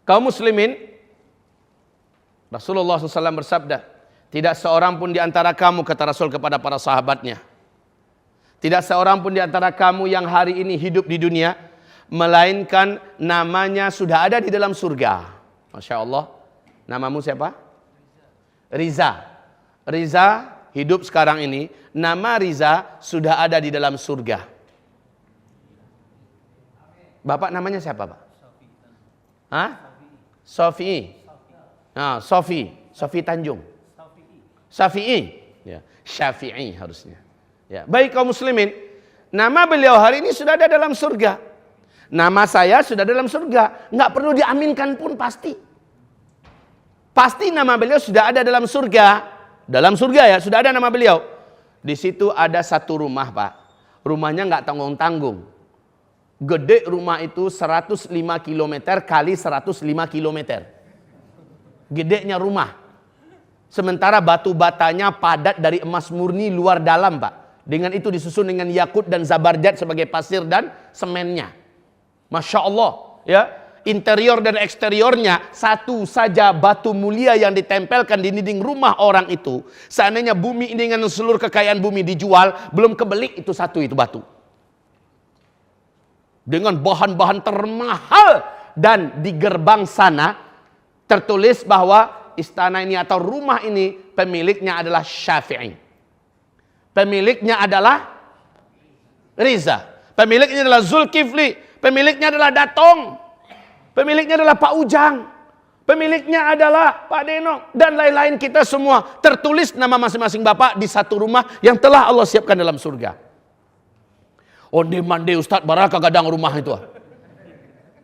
Kaum muslimin, Rasulullah SAW bersabda, tidak seorang pun di antara kamu, kata Rasul kepada para sahabatnya, tidak seorang pun di antara kamu yang hari ini hidup di dunia, melainkan namanya sudah ada di dalam surga. Masya Allah. Namamu siapa? Riza. Riza hidup sekarang ini, nama Riza sudah ada di dalam surga. Bapak namanya siapa, Pak? Hah? Sofi. Nah, Sofi Tanjung. Syafi'i. Ya, Syafi'i harusnya. Ya, baik kaum muslimin, nama beliau hari ini sudah ada dalam surga. Nama saya sudah dalam surga, nggak perlu diaminkan pun pasti. Pasti nama beliau sudah ada dalam surga. Dalam surga ya, sudah ada nama beliau. Di situ ada satu rumah, Pak. Rumahnya nggak tanggung-tanggung. Gede rumah itu 105 km kali 105 km. Gedenya rumah. Sementara batu batanya padat dari emas murni luar dalam, Pak. Dengan itu disusun dengan yakut dan zabarjat sebagai pasir dan semennya. Masya Allah, ya. Interior dan eksteriornya satu saja batu mulia yang ditempelkan di dinding rumah orang itu. Seandainya bumi ini dengan seluruh kekayaan bumi dijual, belum kebelik itu satu itu batu. Dengan bahan-bahan termahal, dan di gerbang sana tertulis bahwa istana ini atau rumah ini pemiliknya adalah Syafi'i. Pemiliknya adalah Riza. Pemiliknya adalah Zulkifli. Pemiliknya adalah Datong. Pemiliknya adalah Pak Ujang. Pemiliknya adalah Pak Denok. Dan lain-lain kita semua. Tertulis nama masing-masing bapak di satu rumah yang telah Allah siapkan dalam surga. Onde-mande Ustadz Baraka gadang rumah itu.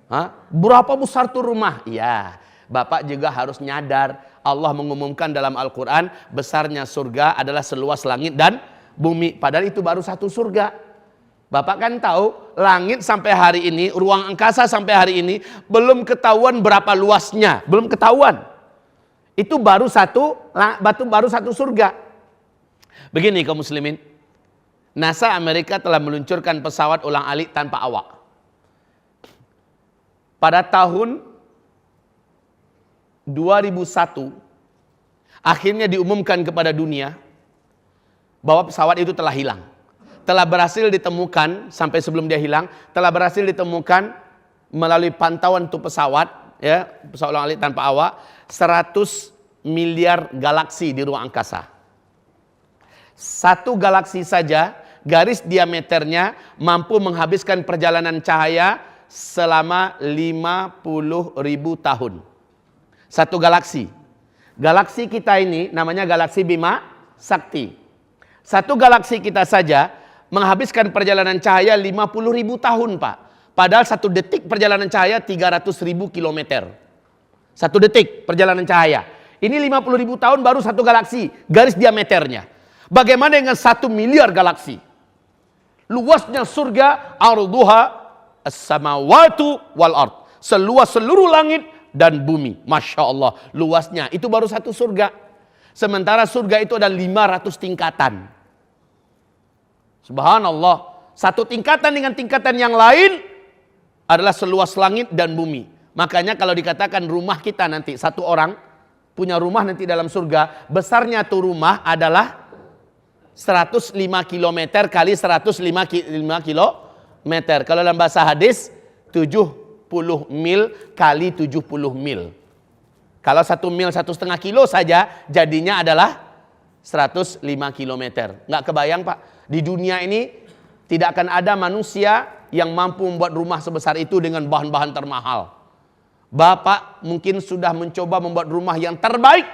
Hah? Berapa besar tuh rumah? Ya, bapak juga harus nyadar. Allah mengumumkan dalam Al-Quran, besarnya surga adalah seluas langit dan bumi. Padahal itu baru satu surga. Bapak kan tahu, langit sampai hari ini, ruang angkasa sampai hari ini, belum ketahuan berapa luasnya. Belum ketahuan. Itu baru satu surga. Begini kaum muslimin. NASA Amerika telah meluncurkan pesawat ulang-alik tanpa awak. Pada tahun 2001, akhirnya diumumkan kepada dunia bahwa pesawat itu telah hilang. Telah berhasil ditemukan, sampai sebelum dia hilang, telah berhasil ditemukan melalui pantauan untuk pesawat, ya, pesawat ulang-alik tanpa awak, 100 miliar galaksi di ruang angkasa. Satu galaksi saja, garis diameternya mampu menghabiskan perjalanan cahaya selama 50.000 tahun. Satu galaksi. Galaksi kita ini namanya galaksi Bima Sakti. Satu galaksi kita saja menghabiskan perjalanan cahaya 50.000 tahun, Pak. Padahal satu detik perjalanan cahaya 300.000 kilometer. Satu detik perjalanan cahaya. Ini 50.000 tahun baru satu galaksi, garis diameternya. Bagaimana dengan 1 miliar galaksi? Luasnya surga, arduha as-samawatu wal ard. Seluas seluruh langit dan bumi. Masya Allah, luasnya. Itu baru satu surga. Sementara surga itu ada 500 tingkatan. Subhanallah. Satu tingkatan dengan tingkatan yang lain adalah seluas langit dan bumi. Makanya kalau dikatakan rumah kita nanti, satu orang punya rumah nanti dalam surga, besarnya tuh rumah adalah 105 km kali 105 km. Kalau dalam bahasa hadis 70 mil kali 70 mil. Kalau 1 mil 1,5 kilo saja jadinya adalah 105 km. Nggak kebayang, Pak. Di dunia ini tidak akan ada manusia yang mampu membuat rumah sebesar itu dengan bahan-bahan termahal. Bapak mungkin sudah mencoba membuat rumah yang terbaik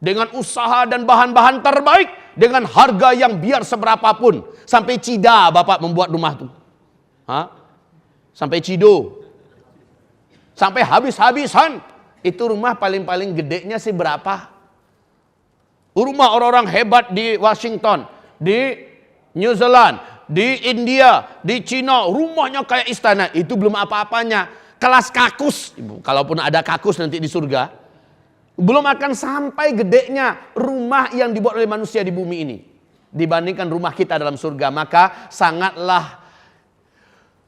dengan usaha dan bahan-bahan terbaik dengan harga yang biar seberapapun. Sampai Cida Bapak membuat rumah itu. Hah? Sampai Cido. Sampai habis-habisan. Itu rumah paling-paling gedenya sih berapa? Rumah orang-orang hebat di Washington, di New Zealand, di India, di Cina, rumahnya kayak istana. Itu belum apa-apanya. Kelas kakus, kalaupun ada kakus nanti di surga, belum akan sampai gedenya rumah yang dibuat oleh manusia di bumi ini. Dibandingkan rumah kita dalam surga. Maka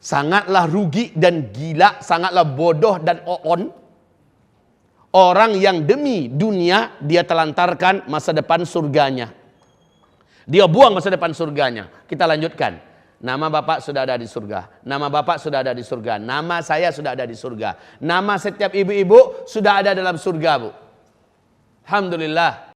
sangatlah rugi dan gila, sangatlah bodoh dan oon Orang yang demi dunia dia telantarkan masa depan surganya. Dia buang masa depan surganya. Kita lanjutkan. Nama Bapak sudah ada di surga. Nama Bapak sudah ada di surga. Nama saya sudah ada di surga. Nama setiap ibu-ibu sudah ada dalam surga, Bu. Alhamdulillah.